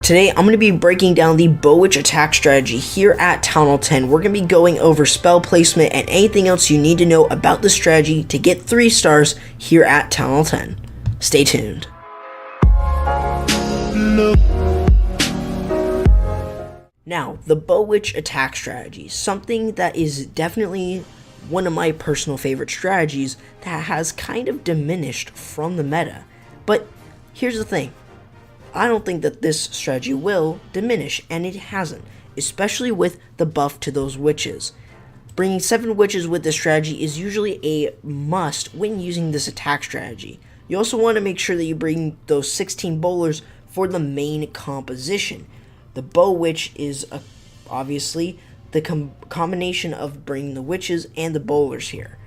Today, I'm going to be breaking down the Bowitch attack strategy here at Town Hall 10. We're going to be going over spell placement and anything else you need to know about the strategy to get 3 stars here at Town Hall 10. Stay tuned. Now, the Bowitch attack strategy, something that is definitely one of my personal favorite strategies that has kind of diminished from the meta. But here's the thing. I don't think that this strategy will diminish, and it hasn't, especially with the buff to those witches. Bringing 7 witches with this strategy is usually a must when using this attack strategy. You also want to make sure that you bring those 16 bowlers for the main composition. The Bowitch is obviously the combination of bringing the witches and the bowlers here.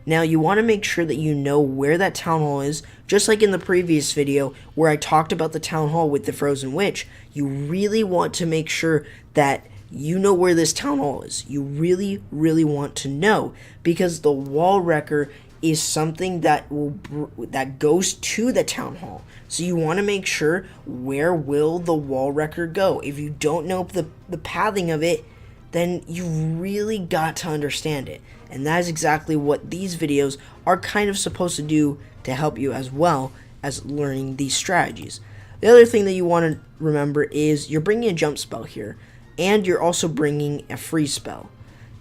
Now, you want to make sure that you know where that town hall is, just like in the previous video where I talked about the town hall with the frozen witch. You really want to make sure that you know where this town hall is. You really want to know, because the wall wrecker is something that goes to the town hall. So you want to make sure, where will the wall wrecker go? If you don't know the pathing of it, then you really got to understand it. And that is exactly what these videos are kind of supposed to do to help you, as well as learning these strategies. The other thing that you want to remember is you're bringing a jump spell here, and you're also bringing a freeze spell.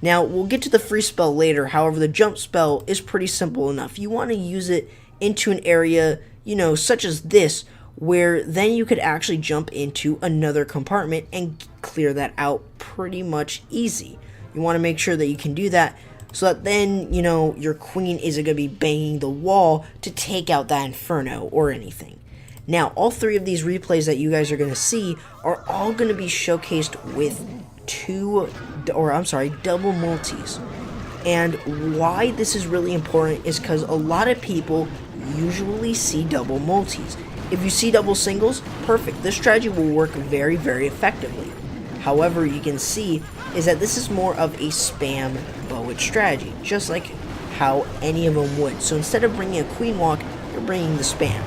Now, we'll get to the freeze spell later. However, the jump spell is pretty simple enough. You want to use it into an area, such as this, where then you could actually jump into another compartment and clear that out pretty much easy. You want to make sure that you can do that, so that then, your queen isn't going to be banging the wall to take out that inferno or anything. Now, all 3 of these replays that you guys are going to see are all going to be showcased with double multis. And why this is really important is because a lot of people usually see double multis. If you see double singles, perfect. This strategy will work very effectively. However, you can see is that this is more of a spam Bowitch strategy, just like how any of them would. So instead of bringing a queen walk, you're bringing the spam.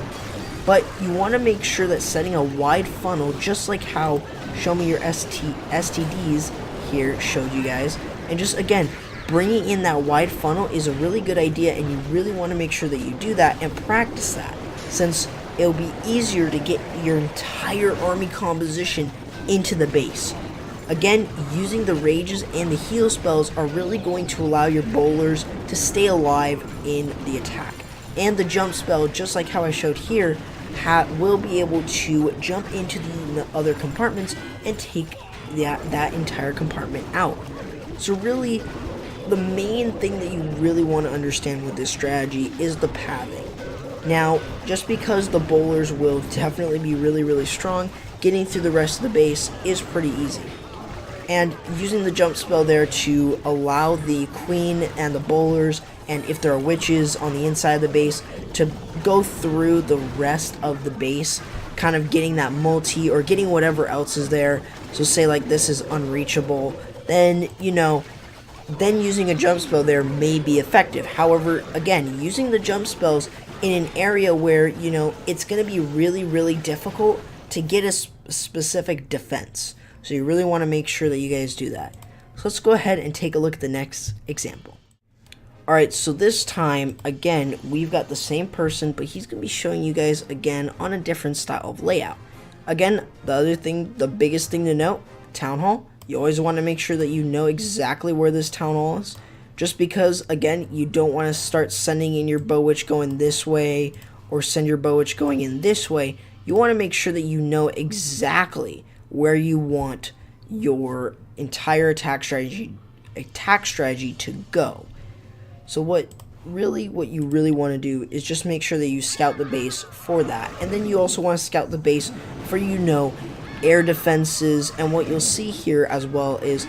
But you want to make sure that setting a wide funnel, just like how Show Me Your STDs here showed you guys, and just again, bringing in that wide funnel is a really good idea, and you really want to make sure that you do that and practice that, since it'll be easier to get your entire army composition into the base. Again, using the rages and the heal spells are really going to allow your bowlers to stay alive in the attack. And the jump spell, just like how I showed here, will be able to jump into the other compartments and take that entire compartment out. So really, the main thing that you really want to understand with this strategy is the pathing. Now, just because the bowlers will definitely be really strong, getting through the rest of the base is pretty easy. And using the jump spell there to allow the queen and the bowlers, and if there are witches on the inside of the base, to go through the rest of the base, kind of getting that multi or getting whatever else is there. So say like this is unreachable, then then using a jump spell there may be effective. However, again, using the jump spells in an area where it's going to be really difficult to get a specific defense. So you really want to make sure that you guys do that. So let's go ahead and take a look at the next example. Alright, so this time, again, we've got the same person, but he's going to be showing you guys again on a different style of layout. Again, the biggest thing to note, town hall. You always want to make sure that you know exactly where this town hall is. Just because, again, you don't want to start sending in your Bowitch going this way, or send your Bowitch going in this way. You want to make sure that you know exactly where you want your entire attack strategy to go. So what you really want to do is just make sure that you scout the base for that. And then you also want to scout the base for air defenses. And what you'll see here as well is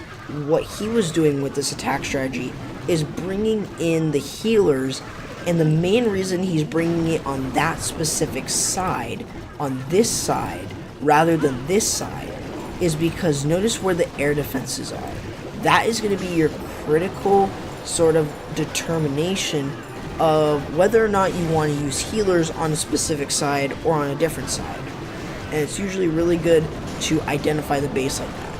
what he was doing with this attack strategy is bringing in the healers. And the main reason he's bringing it on that specific side, on this side rather than this side, is because notice where the air defenses are. That is going to be your critical sort of determination of whether or not you want to use healers on a specific side or on a different side. And it's usually really good to identify the base like that.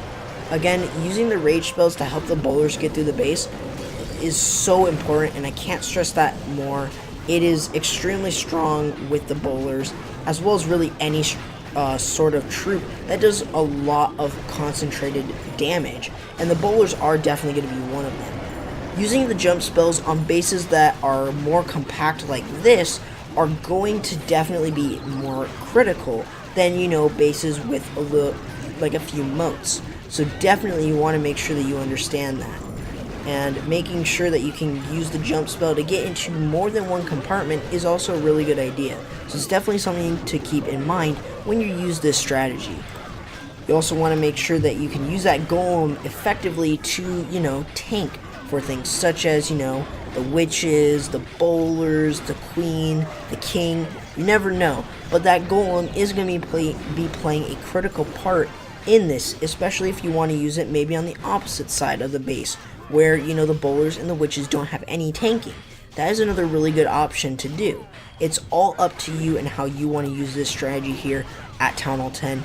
Again, using the rage spells to help the bowlers get through the base is so important, and I can't stress that more. It is extremely strong with the bowlers, as well as really any sort of troop that does a lot of concentrated damage, and the bowlers are definitely going to be one of them. Using the jump spells on bases that are more compact like this are going to definitely be more critical than, you know, bases with a little, like a few motes. So definitely you want to make sure that you understand that. And making sure that you can use the jump spell to get into more than one compartment is also a really good idea. So it's definitely something to keep in mind when you use this strategy. You also want to make sure that you can use that golem effectively to, you know, tank for things such as, you know, the witches, the bowlers, the queen, the king. You never know. But that golem is going to be playing a critical part in this, especially if you want to use it maybe on the opposite side of the base, where, you know, the bowlers and the witches don't have any tanking. That is another really good option to do. It's all up to you and how you want to use this strategy here at Town Hall 10.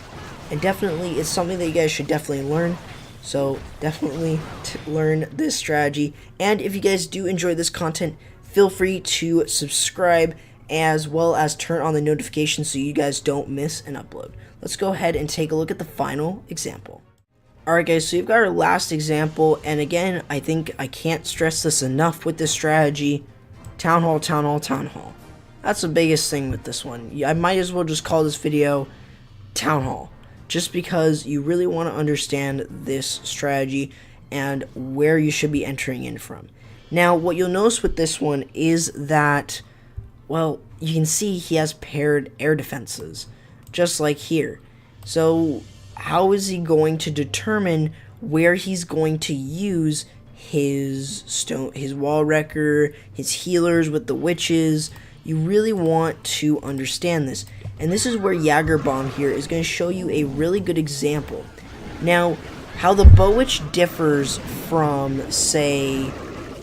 And definitely, it's something that you guys should definitely learn. So definitely learn this strategy. And if you guys do enjoy this content, feel free to subscribe as well as turn on the notifications so you guys don't miss an upload. Let's go ahead and take a look at the final example. Alright guys, so you've got our last example, and again, I think I can't stress this enough with this strategy. Town Hall, Town Hall, Town Hall. That's the biggest thing with this one. I might as well just call this video Town Hall, just because you really want to understand this strategy and where you should be entering in from. Now, what you'll notice with this one is that, well, you can see he has paired air defenses, just like here. So how is he going to determine where he's going to use his wall wrecker, his healers with the witches? You really want to understand this. And this is where Jagerbomb here is going to show you a really good example. Now, how the Bowitch differs from, say,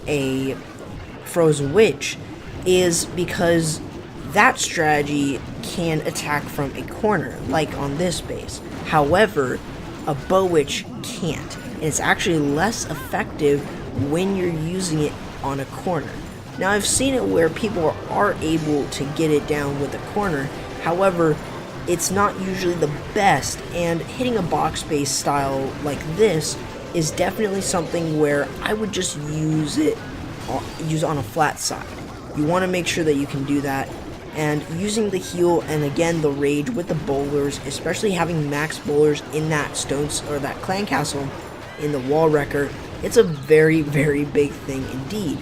a Frozen Witch is because that strategy can attack from a corner, like on this base. However, a Bowitch can't, and it's actually less effective when you're using it on a corner. Now, I've seen it where people are able to get it down with a corner. However, it's not usually the best, and hitting a box base style like this is definitely something where I would just use on a flat side. You want to make sure that you can do that. And using the heal and again the rage with the bowlers, especially having max bowlers in that stones or that clan castle in the wall wrecker, it's a very, very big thing indeed.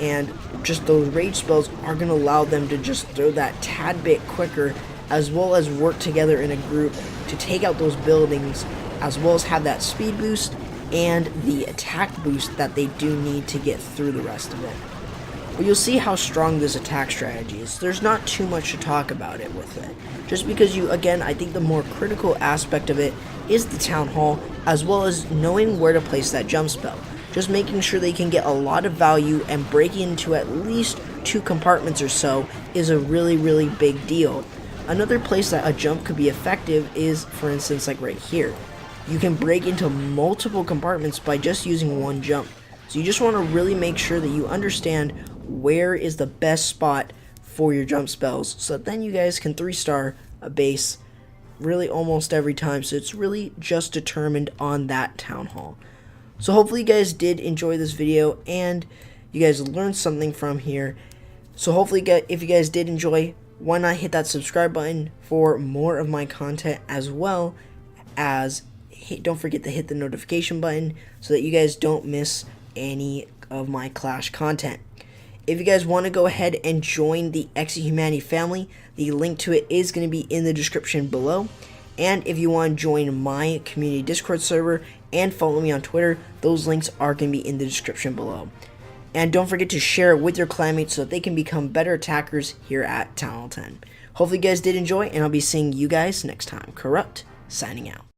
And just those rage spells are going to allow them to just throw that tad bit quicker, as well as work together in a group to take out those buildings, as well as have that speed boost and the attack boost that they do need to get through the rest of it. But you'll see how strong this attack strategy is. There's not too much to talk about it with it. Just because I think the more critical aspect of it is the Town Hall, as well as knowing where to place that jump spell. Just making sure they can get a lot of value and breaking into at least 2 compartments or so is a really, really big deal. Another place that a jump could be effective is, for instance, like right here. You can break into multiple compartments by just using one jump. So you just want to really make sure that you understand where is the best spot for your jump spells, so that then you guys can 3-star a base really almost every time. So it's really just determined on that Town Hall. So hopefully you guys did enjoy this video and you guys learned something from here. So hopefully if you guys did enjoy, why not hit that subscribe button for more of my content, as well as don't forget to hit the notification button so that you guys don't miss any of my Clash content. If you guys want to go ahead and join the Exit Humanity family, the link to it is going to be in the description below. And if you want to join my community Discord server and follow me on Twitter, those links are going to be in the description below. And don't forget to share it with your clanmates so that they can become better attackers here at Town Hall 10. Hopefully you guys did enjoy, and I'll be seeing you guys next time. Corrupt, signing out.